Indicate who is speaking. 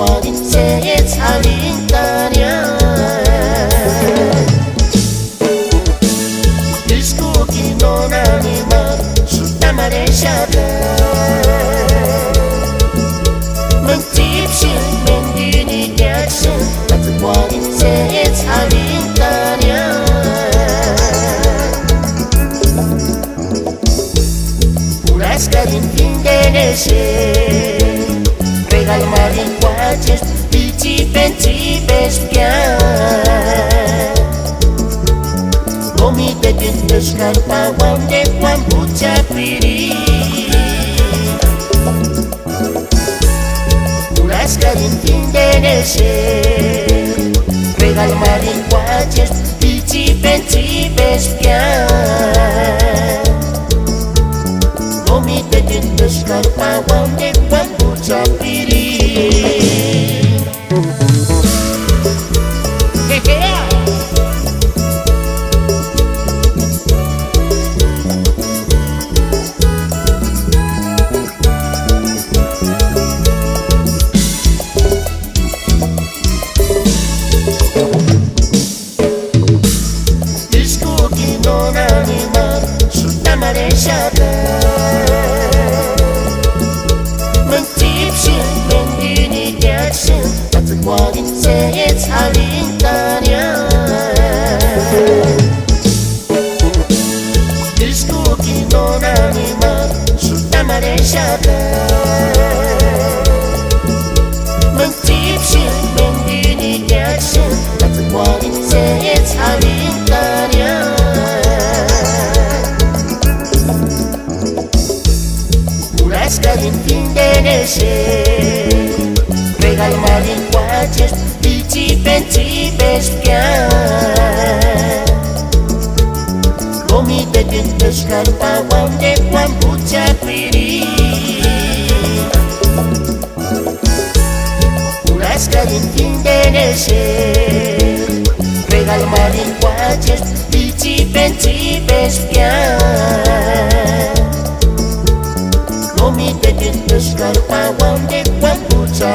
Speaker 1: cuore senza l'intania. Disco che non anima sulla mareggiata, mentipsi, mentini ghiaccio, ma cuore senza l'intania. Purasca d'infindenese, regalma linguaggio, dici pensi per spiare. Gomite di scarpa, guante, guambuccia, piri. Purasca d'infindenese, regalma linguaggio, dici pensi per spiare. Gomite di scarpa, guante, guambuccia, piri. Disco che non anima sulla mareggiata, mentipsi, mentini ghiaccio, ma cuore senza l'intania. Disco che non anima sulla mareggiata, mentipsi, mentini ghiaccio, ma cuore senza l'intania. Purasca d'infindenese, regalma linguaggio, dici pensi per spiare. Gomite di scarpa, guante, guambuccia, piri. Purasca d'infindenese, regalma linguaggio, dici pensi per spiare. Gomite di scarpa, guante, guambuccia,